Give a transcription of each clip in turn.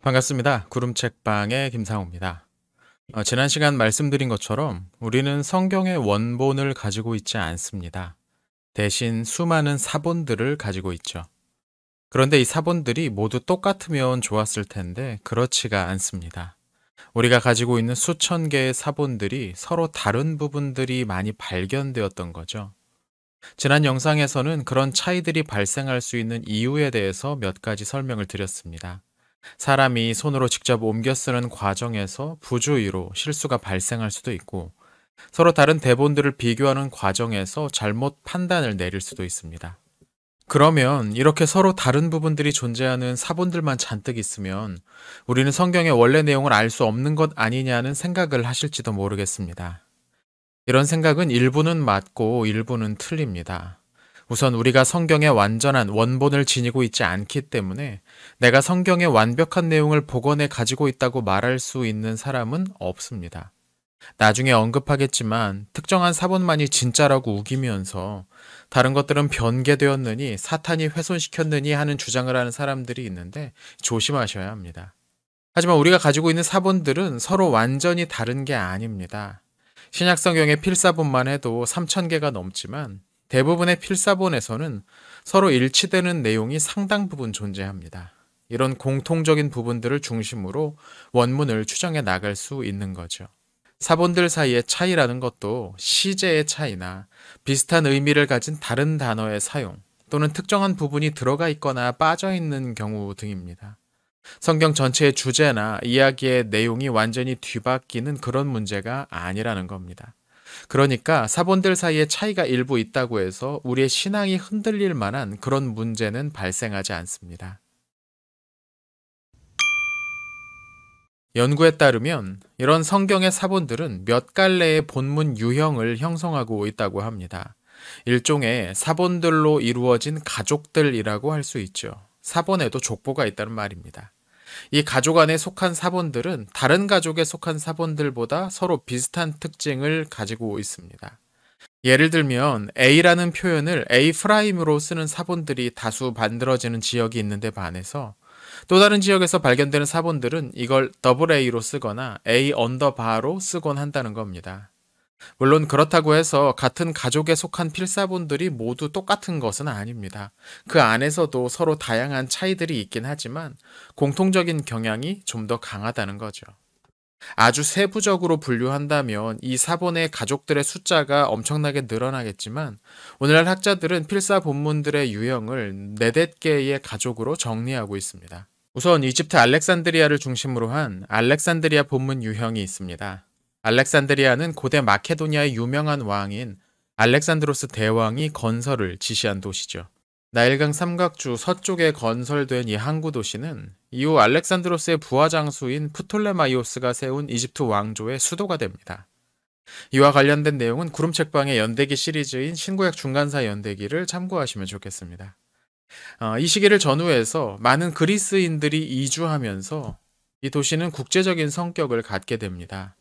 반갑습니다. 구름책방의 김상호입니다. 지난 시간 말씀드린 것처럼 우리는 성경의 원본을 가지고 있지 않습니다. 대신 수많은 사본들을 가지고 있죠. 그런데 이 사본들이 모두 똑같으면 좋았을 텐데 그렇지가 않습니다. 우리가 가지고 있는 수천 개의 사본들이 서로 다른 부분들이 많이 발견되었던 거죠. 지난 영상에서는 그런 차이들이 발생할 수 있는 이유에 대해서 몇 가지 설명을 드렸습니다. 사람이 손으로 직접 옮겨 쓰는 과정에서 부주의로 실수가 발생할 수도 있고, 서로 다른 대본들을 비교하는 과정에서 잘못 판단을 내릴 수도 있습니다. 그러면 이렇게 서로 다른 부분들이 존재하는 사본들만 잔뜩 있으면 우리는 성경의 원래 내용을 알 수 없는 것 아니냐는 생각을 하실지도 모르겠습니다. 이런 생각은 일부는 맞고 일부는 틀립니다. 우선 우리가 성경의 완전한 원본을 지니고 있지 않기 때문에 내가 성경의 완벽한 내용을 복원해 가지고 있다고 말할 수 있는 사람은 없습니다. 나중에 언급하겠지만 특정한 사본만이 진짜라고 우기면서 다른 것들은 변개되었느니 사탄이 훼손시켰느니 하는 주장을 하는 사람들이 있는데 조심하셔야 합니다. 하지만 우리가 가지고 있는 사본들은 서로 완전히 다른 게 아닙니다. 신약성경의 필사본만 해도 3,000개가 넘지만 대부분의 필사본에서는 서로 일치되는 내용이 상당 부분 존재합니다. 이런 공통적인 부분들을 중심으로 원문을 추정해 나갈 수 있는 거죠. 사본들 사이의 차이라는 것도 시제의 차이나 비슷한 의미를 가진 다른 단어의 사용 또는 특정한 부분이 들어가 있거나 빠져 있는 경우 등입니다. 성경 전체의 주제나 이야기의 내용이 완전히 뒤바뀌는 그런 문제가 아니라는 겁니다. 그러니까 사본들 사이에 차이가 일부 있다고 해서 우리의 신앙이 흔들릴 만한 그런 문제는 발생하지 않습니다. 연구에 따르면 이런 성경의 사본들은 몇 갈래의 본문 유형을 형성하고 있다고 합니다. 일종의 사본들로 이루어진 가족들이라고 할 수 있죠. 사본에도 족보가 있다는 말입니다. 이 가족 안에 속한 사본들은 다른 가족에 속한 사본들보다 서로 비슷한 특징을 가지고 있습니다. 예를 들면 A라는 표현을 A''으로 쓰는 사본들이 다수 만들어지는 지역이 있는데 반해서 또 다른 지역에서 발견되는 사본들은 이걸 AA로 쓰거나 A_로 쓰곤 한다는 겁니다. 물론 그렇다고 해서 같은 가족에 속한 필사본들이 모두 똑같은 것은 아닙니다. 그 안에서도 서로 다양한 차이들이 있긴 하지만 공통적인 경향이 좀 더 강하다는 거죠. 아주 세부적으로 분류한다면 이 사본의 가족들의 숫자가 엄청나게 늘어나겠지만 오늘날 학자들은 필사본문들의 유형을 4-5개의 가족으로 정리하고 있습니다. 우선 이집트 알렉산드리아를 중심으로 한 알렉산드리아 본문 유형이 있습니다. 알렉산드리아는 고대 마케도니아의 유명한 왕인 알렉산드로스 대왕이 건설을 지시한 도시죠. 나일강 삼각주 서쪽에 건설된 이 항구 도시는 이후 알렉산드로스의 부하 장수인 프톨레마이오스가 세운 이집트 왕조의 수도가 됩니다. 이와 관련된 내용은 구름책방의 연대기 시리즈인 신구약 중간사 연대기를 참고하시면 좋겠습니다. 이 시기를 전후해서 많은 그리스인들이 이주하면서 이 도시는 국제적인 성격을 갖게 됩니다.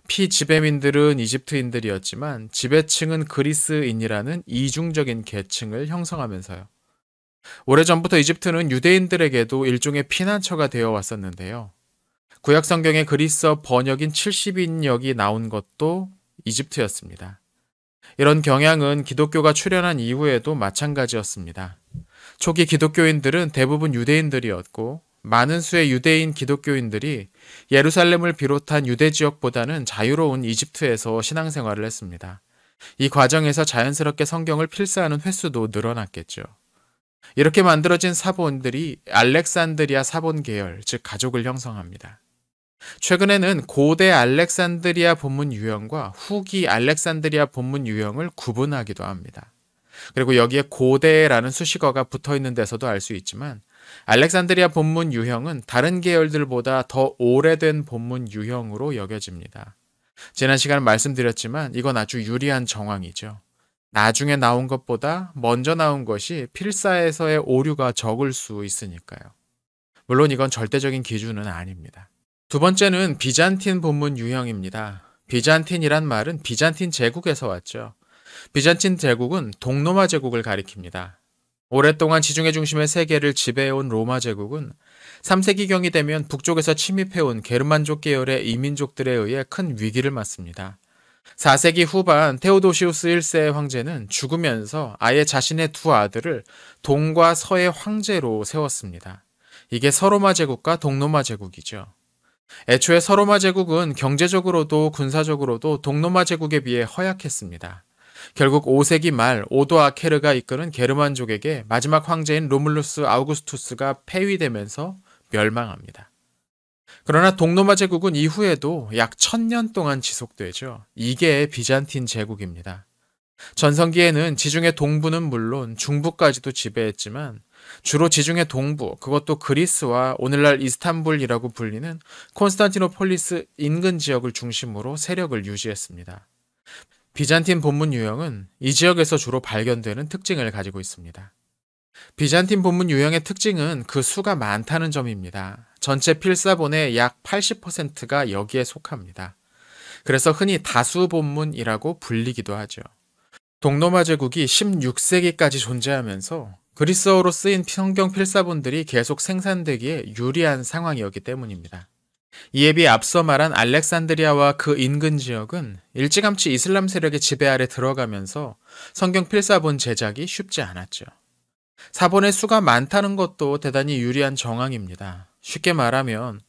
피지배민들은 이집트인들이었지만 지배층은 그리스인이라는 이중적인 계층을 형성하면서요. 오래전부터 이집트는 유대인들에게도 일종의 피난처가 되어 왔었는데요. 구약 성경의 그리스어 번역인 70인역이 나온 것도 이집트였습니다. 이런 경향은 기독교가 출현한 이후에도 마찬가지였습니다. 초기 기독교인들은 대부분 유대인들이었고 많은 수의 유대인 기독교인들이 예루살렘을 비롯한 유대 지역보다는 자유로운 이집트에서 신앙생활을 했습니다. 이 과정에서 자연스럽게 성경을 필사하는 횟수도 늘어났겠죠. 이렇게 만들어진 사본들이 알렉산드리아 사본 계열, 즉 가족을 형성합니다. 최근에는 고대 알렉산드리아 본문 유형과 후기 알렉산드리아 본문 유형을 구분하기도 합니다. 그리고 여기에 고대라는 수식어가 붙어있는 데서도 알 수 있지만 알렉산드리아 본문 유형은 다른 계열들보다 더 오래된 본문 유형으로 여겨집니다. 지난 시간에 말씀드렸지만 이건 아주 유리한 정황이죠. 나중에 나온 것보다 먼저 나온 것이 필사에서의 오류가 적을 수 있으니까요. 물론 이건 절대적인 기준은 아닙니다. 두 번째는 비잔틴 본문 유형입니다. 비잔틴이란 말은 비잔틴 제국에서 왔죠. 비잔틴 제국은 동로마 제국을 가리킵니다. 오랫동안 지중해 중심의 세계를 지배해온 로마 제국은 3세기경이 되면 북쪽에서 침입해온 게르만족 계열의 이민족들에 의해 큰 위기를 맞습니다. 4세기 후반 테오도시우스 1세의 황제는 죽으면서 아예 자신의 두 아들을 동과 서의 황제로 세웠습니다. 이게 서로마 제국과 동로마 제국이죠. 애초에 서로마 제국은 경제적으로도 군사적으로도 동로마 제국에 비해 허약했습니다. 결국 5세기 말 오도아케르가 이끄는 게르만족에게 마지막 황제인 로물루스 아우구스투스가 폐위되면서 멸망합니다. 그러나 동로마 제국은 이후에도 약 1000년 동안 지속되죠. 이게 비잔틴 제국입니다. 전성기에는 지중해 동부는 물론 중부까지도 지배했지만 주로 지중해 동부, 그것도 그리스와 오늘날 이스탄불이라고 불리는 콘스탄티노폴리스 인근 지역을 중심으로 세력을 유지했습니다. 비잔틴 본문 유형은 이 지역에서 주로 발견되는 특징을 가지고 있습니다. 비잔틴 본문 유형의 특징은 그 수가 많다는 점입니다. 전체 필사본의 약 80%가 여기에 속합니다. 그래서 흔히 다수 본문이라고 불리기도 하죠. 동로마 제국이 16세기까지 존재하면서 그리스어로 쓰인 성경 필사본들이 계속 생산되기에 유리한 상황이었기 때문입니다. 이에 비해 앞서 말한 알렉산드리아와 그 인근 지역은 일찌감치 이슬람 세력의 지배 아래 들어가면서 성경 필사본 제작이 쉽지 않았죠. 사본의 수가 많다는 것도 대단히 유리한 정황입니다. 쉽게 말하면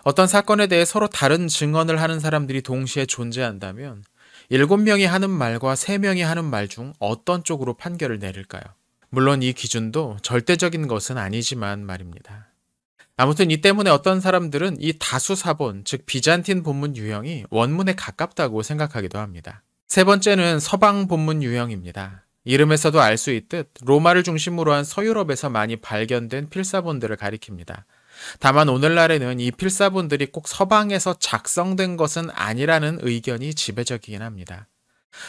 어떤 사건에 대해 서로 다른 증언을 하는 사람들이 동시에 존재한다면 7명이 하는 말과 3명이 하는 말 중 어떤 쪽으로 판결을 내릴까요? 물론 이 기준도 절대적인 것은 아니지만 말입니다. 아무튼 이 때문에 어떤 사람들은 이 다수 사본, 즉 비잔틴 본문 유형이 원문에 가깝다고 생각하기도 합니다. 세 번째는 서방 본문 유형입니다. 이름에서도 알 수 있듯 로마를 중심으로 한 서유럽에서 많이 발견된 필사본들을 가리킵니다. 다만 오늘날에는 이 필사본들이 꼭 서방에서 작성된 것은 아니라는 의견이 지배적이긴 합니다.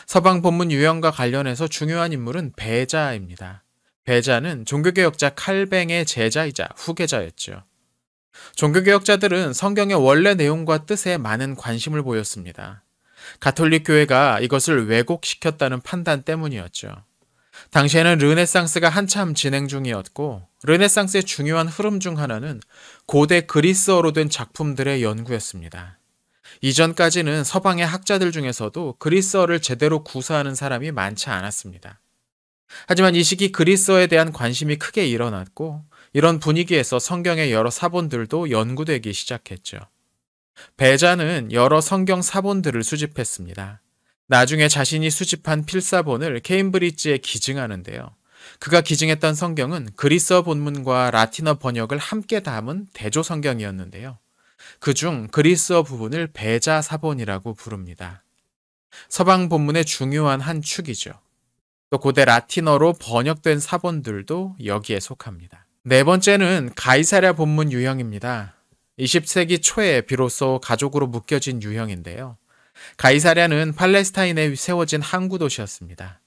서방 본문 유형과 관련해서 중요한 인물은 베자입니다. 베자는 종교개혁자 칼뱅의 제자이자 후계자였죠. 종교개혁자들은 성경의 원래 내용과 뜻에 많은 관심을 보였습니다. 가톨릭 교회가 이것을 왜곡시켰다는 판단 때문이었죠. 당시에는 르네상스가 한참 진행 중이었고 르네상스의 중요한 흐름 중 하나는 고대 그리스어로 된 작품들의 연구였습니다. 이전까지는 서방의 학자들 중에서도 그리스어를 제대로 구사하는 사람이 많지 않았습니다. 하지만 이 시기 그리스어에 대한 관심이 크게 일어났고 이런 분위기에서 성경의 여러 사본들도 연구되기 시작했죠. 베자는 여러 성경 사본들을 수집했습니다. 나중에 자신이 수집한 필사본을 케임브리지에 기증하는데요. 그가 기증했던 성경은 그리스어 본문과 라틴어 번역을 함께 담은 대조 성경이었는데요. 그중 그리스어 부분을 베자 사본이라고 부릅니다. 서방 본문의 중요한 한 축이죠. 또 고대 라틴어로 번역된 사본들도 여기에 속합니다. 네 번째는 가이사랴 본문 유형입니다. 20세기 초에 비로소 가족으로 묶여진 유형인데요. 가이사랴는 팔레스타인에 세워진 항구 도시였습니다.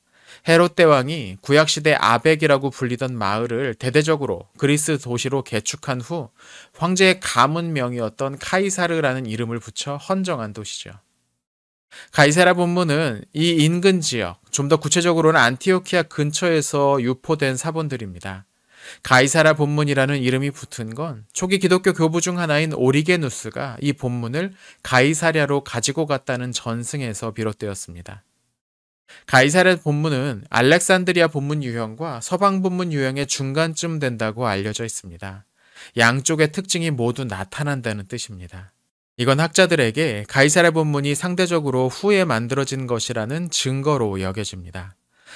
헤롯 대왕이 구약시대 아벡이라고 불리던 마을을 대대적으로 그리스 도시로 개축한 후 황제의 가문명이었던 카이사르라는 이름을 붙여 헌정한 도시죠. 가이사랴 본문은 이 인근 지역, 좀 더 구체적으로는 안티오키아 근처에서 유포된 사본들입니다. 가이사랴 본문이라는 이름이 붙은 건 초기 기독교 교부 중 하나인 오리게누스가 이 본문을 가이사랴로 가지고 갔다는 전승에서 비롯되었습니다. 가이사랴 본문은 알렉산드리아 본문 유형과 서방 본문 유형의 중간쯤 된다고 알려져 있습니다. 양쪽의 특징이 모두 나타난다는 뜻입니다. 이건 학자들에게 가이사랴 본문이 상대적으로 후에 만들어진 것이라는 증거로 여겨집니다.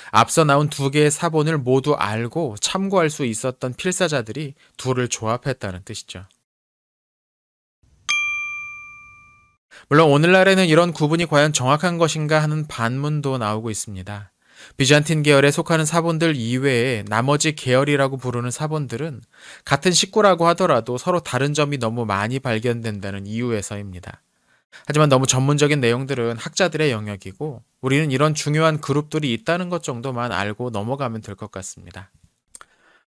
앞서 나온 두 개의 사본을 모두 알고 참고할 수 있었던 필사자들이 둘을 조합했다는 뜻이죠. 물론 오늘날에는 이런 구분이 과연 정확한 것인가 하는 반문도 나오고 있습니다. 비잔틴 계열에 속하는 사본들 이외에 나머지 계열이라고 부르는 사본들은 같은 식구라고 하더라도 서로 다른 점이 너무 많이 발견된다는 이유에서입니다. 하지만 너무 전문적인 내용들은 학자들의 영역이고 우리는 이런 중요한 그룹들이 있다는 것 정도만 알고 넘어가면 될 것 같습니다.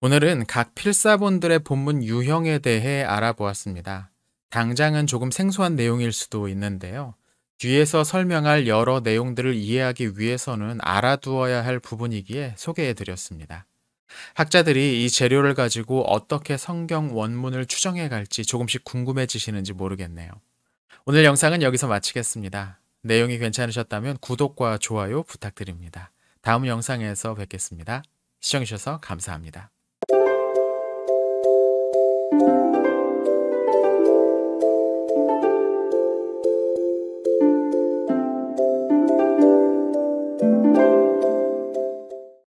오늘은 각 필사본들의 본문 유형에 대해 알아보았습니다. 당장은 조금 생소한 내용일 수도 있는데요. 뒤에서 설명할 여러 내용들을 이해하기 위해서는 알아두어야 할 부분이기에 소개해 드렸습니다. 학자들이 이 재료를 가지고 어떻게 성경 원문을 추정해 갈지 조금씩 궁금해지시는지 모르겠네요. 오늘 영상은 여기서 마치겠습니다. 내용이 괜찮으셨다면 구독과 좋아요 부탁드립니다. 다음 영상에서 뵙겠습니다. 시청해주셔서 감사합니다.